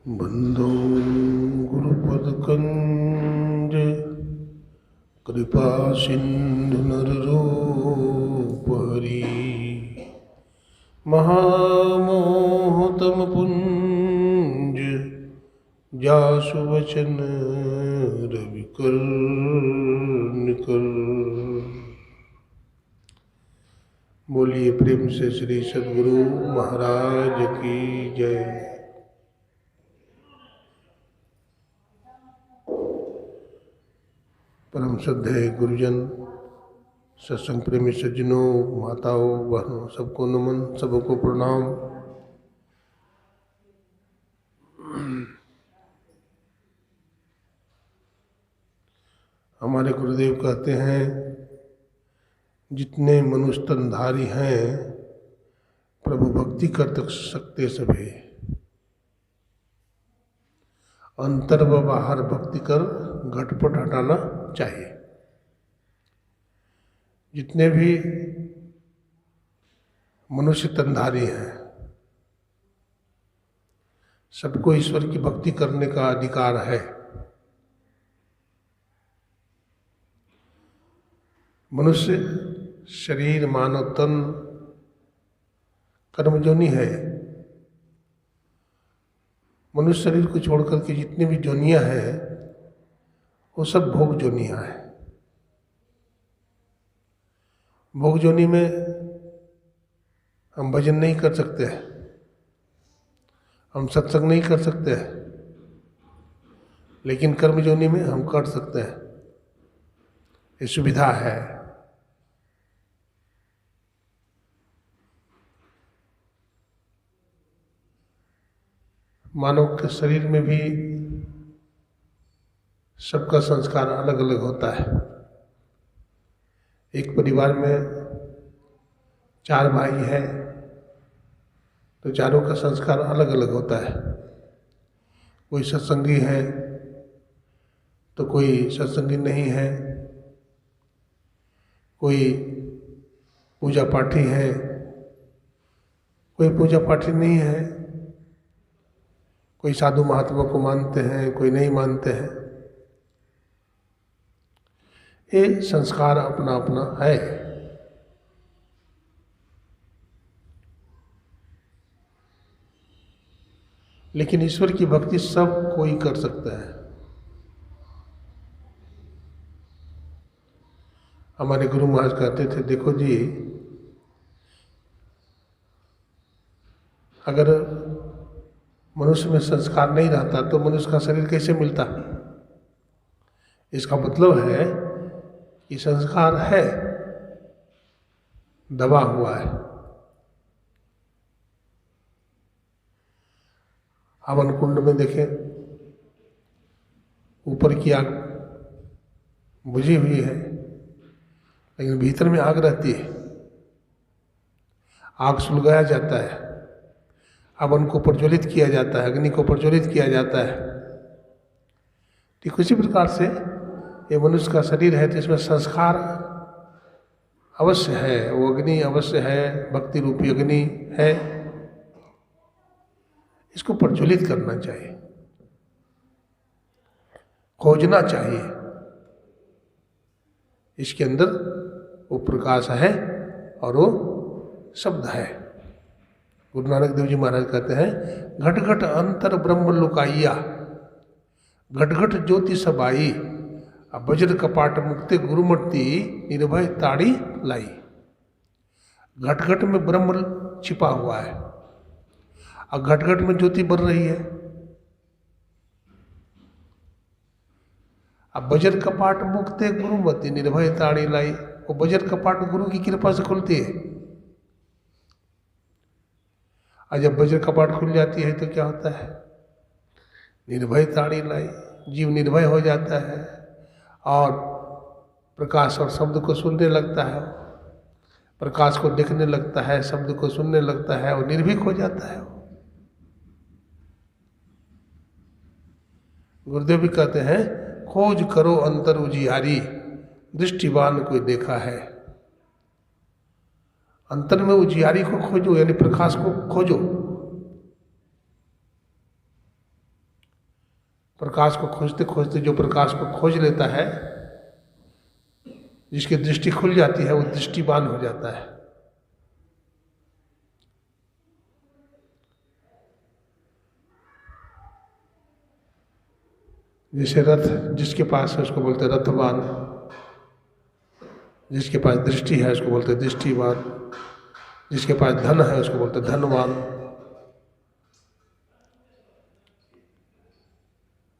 बंदो गुरुपदकंज कृपा सिंधु नररूप हरि महामोहतम पुंज जासु वचन रविकर निकर। बोलिए प्रेम से श्री सद्गुरु महाराज की जय। परम श्रद्धेय गुरुजन, सत्संग प्रेमी सज्जनों, माताओं, बहनों, सबको नमन, सबको प्रणाम। हमारे गुरुदेव कहते हैं, जितने मनुष्य तनधारी हैं प्रभु भक्ति कर सकते सभी, अंतर व बाहर भक्ति कर घटपट हटाना चाहिए। जितने भी मनुष्य तनधारी हैं सबको ईश्वर की भक्ति करने का अधिकार है। मनुष्य शरीर, मानव तन कर्मजोनी है। मनुष्य शरीर को छोड़कर के जितनी भी जोनियां हैं वो सब भोग जोनियां हैं। भोग जोनी में हम भजन नहीं कर सकते हैं, हम सत्संग नहीं कर सकते हैं, लेकिन कर्म जोनी में हम कर सकते हैं। ये सुविधा है। मानव के शरीर में भी सबका संस्कार अलग अलग होता है। एक परिवार में 4 भाई हैं तो चारों का संस्कार अलग अलग होता है। कोई सत्संगी है तो कोई सत्संगी नहीं है, कोई पूजा पाठी है, कोई पूजा पाठी नहीं है, कोई साधु महात्मा को मानते हैं, कोई नहीं मानते हैं। ये संस्कार अपना अपना है। लेकिन ईश्वर की भक्ति सब कोई कर सकता है। हमारे गुरु महाराज कहते थे, देखो जी, अगर मनुष्य में संस्कार नहीं रहता तो मनुष्य का शरीर कैसे मिलता? इसका मतलब है कि संस्कार है, दबा हुआ है। हवन कुंड में देखें, ऊपर की आग बुझी हुई है लेकिन भीतर में आग रहती है। आग सुलगाया जाता है, हवन को प्रज्वलित किया जाता है, अग्नि को प्रज्वलित किया जाता है। ठीक उसी प्रकार से ये मनुष्य का शरीर है तो इसमें संस्कार अवश्य है, वो अग्नि अवश्य है, भक्ति रूपी अग्नि है। इसको प्रज्वलित करना चाहिए, खोजना चाहिए। इसके अंदर वो प्रकाश है और वो शब्द है। गुरु नानक देव जी महाराज कहते हैं, घट घट अंतर ब्रह्म लुकाइया, घट घट ज्योति समाई, वज्र कपाट मुक्ते गुरुमूर्ति निर्भय ताड़ी लाई। घट घट में ब्रह्म छिपा हुआ है और घट घट में ज्योति बढ़ रही है। अब वज्र कपाट मुक्ते गुरुमूर्ति निर्भय ताड़ी लाई, वो वज्र कपाट गुरु की कृपा से खुलती है। और जब वज्र कपाट खुल जाती है तो क्या होता है? निर्भय ताड़ी लाई, जीव निर्भय हो जाता है और प्रकाश और शब्द को सुनने लगता है, प्रकाश को देखने लगता है, शब्द को सुनने लगता है और निर्भीक हो जाता है। गुरुदेव भी कहते हैं, खोज करो अंतर उजियारी, दृष्टिवान कोई देखा है। अंतर में उजियारी को खोजो, यानी प्रकाश को खोजो। प्रकाश को खोजते खोजते जो प्रकाश को खोज लेता है, जिसकी दृष्टि खुल जाती है, वो दृष्टिवान हो जाता है। जैसे रथ जिसके पास है उसको बोलते हैं रथवान, जिसके पास दृष्टि है उसको बोलते हैं दृष्टिवान, जिसके पास धन है उसको बोलते हैं धनवान।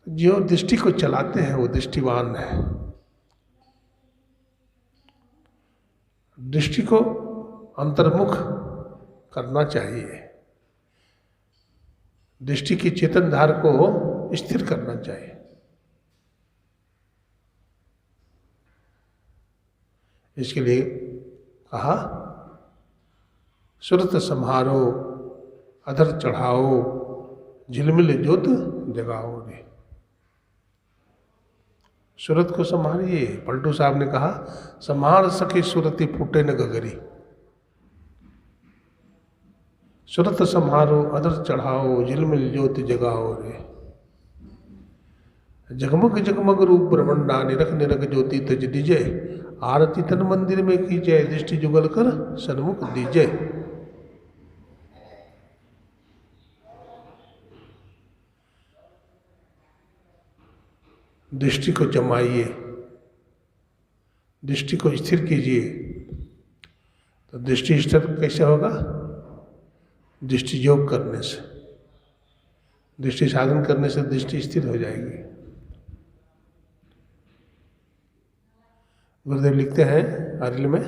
जो दृष्टि को चलाते हैं वो दृष्टिवान है। दृष्टि को अंतर्मुख करना चाहिए, दृष्टि की चेतन धार को स्थिर करना चाहिए। इसके लिए कहा सुरत संहारो अधर चढ़ाओ झिलमिल ज्योत जगाओ रे। सूरत को संभालिए। पलटू साहब ने कहा संहार सके सूरती फूटे न गगरी। सूरत संहारो अधर चढ़ाओ झिलमिल ज्योत जगाओ रे। जगमग जगमग रूप ब्रह्मंडा निरख निरख ज्योति तज दीजय। आरती तन मंदिर में की जय दृष्टि जुगल कर सन्मुख दीजय। दृष्टि को जमाइए, दृष्टि को स्थिर कीजिए। तो दृष्टि स्थिर कैसे होगा? दृष्टि योग करने से, दृष्टि साधन करने से दृष्टि स्थिर हो जाएगी। गुरुदेव लिखते हैं आर्य में,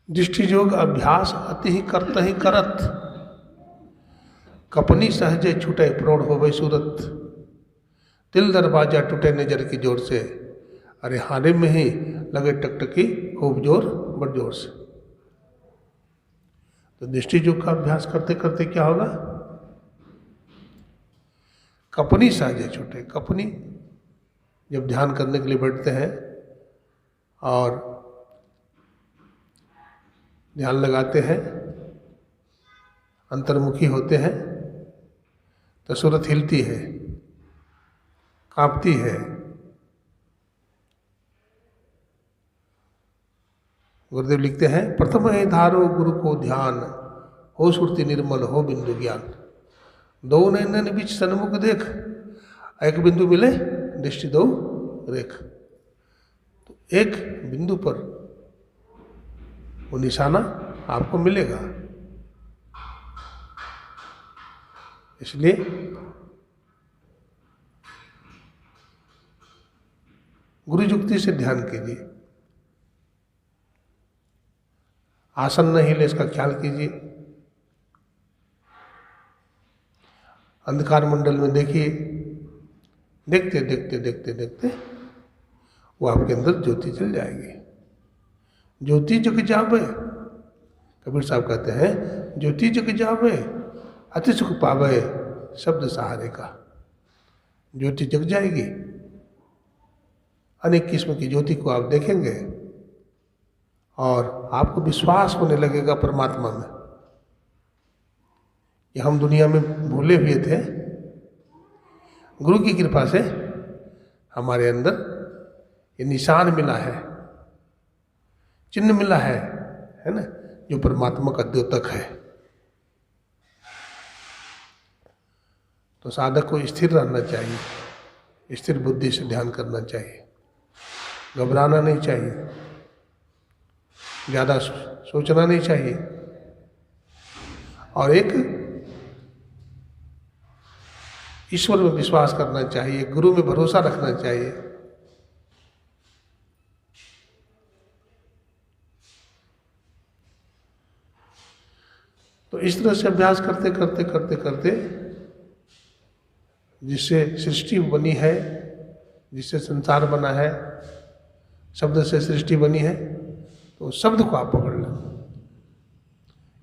दृष्टि योग अभ्यास अति ही करत ही करत। कपनी सहजे छूटे प्रौढ़ होवे सूरत। दिल दरवाजा टूटे नजर की जोर से। अरे हारे में ही लगे टकटकी खूब जोर बड़ जोर से। तो दृष्टि योग का अभ्यास करते करते क्या होगा? कपनी सहजे छूटे। कपनी जब ध्यान करने के लिए बैठते हैं और ध्यान लगाते हैं, अंतर्मुखी होते हैं, तो सूरत हिलती है, कांपती है। गुरुदेव लिखते हैं प्रथम है धारो गुरु को ध्यान। हो सुरति निर्मल हो बिंदु ज्ञान। दो नैनन बीच सन्मुख देख। एक बिंदु मिले दृष्टि दो रेख। तो एक बिंदु पर वो निशाना आपको मिलेगा। इसलिए गुरु युक्ति से ध्यान कीजिए। आसन न हिले इसका ख्याल कीजिए। अंधकार मंडल में देखिए, देखते देखते देखते देखते वो आपके अंदर ज्योति चल जाएगी। ज्योति जग जावे, कबीर साहब कहते हैं ज्योति जग जावे अति सुख पावे शब्द सहारे का। ज्योति जग जाएगी, अनेक किस्म की ज्योति को आप देखेंगे और आपको विश्वास होने लगेगा परमात्मा में कि हम दुनिया में भूले हुए थे, गुरु की कृपा से हमारे अंदर ये निशान मिला है, चिन्ह मिला है ना, जो परमात्मा का द्योतक है। तो साधक को स्थिर रहना चाहिए, स्थिर बुद्धि से ध्यान करना चाहिए, घबराना नहीं चाहिए, ज़्यादा सोचना नहीं चाहिए और एक ईश्वर में विश्वास करना चाहिए, गुरु में भरोसा रखना चाहिए। तो इस तरह से अभ्यास करते करते करते करते जिससे सृष्टि बनी है, जिससे संसार बना है, शब्द से सृष्टि बनी है, तो शब्द को आप पकड़ लें।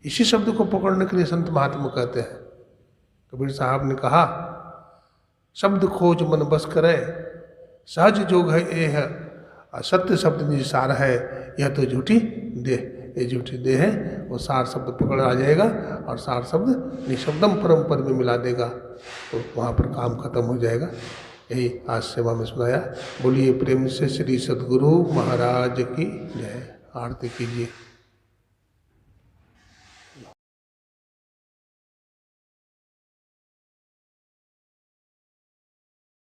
इसी शब्द को पकड़ने के लिए संत महात्मा कहते हैं। कबीर साहब ने कहा शब्द खोज मन बस करे, सहज जोग है ये है, सत्य शब्द निसार है, यह तो झूठी देह, ये झूठी देह है, वो सार शब्द पकड़ आ जाएगा और सार शब्द निशब्दम परम पद में मिला देगा, तो वहाँ पर काम खत्म हो जाएगा। यही आज सेवा में सुनाया। बोलिए प्रेम से श्री सद्गुरु महाराज की जय। आरती कीजिए।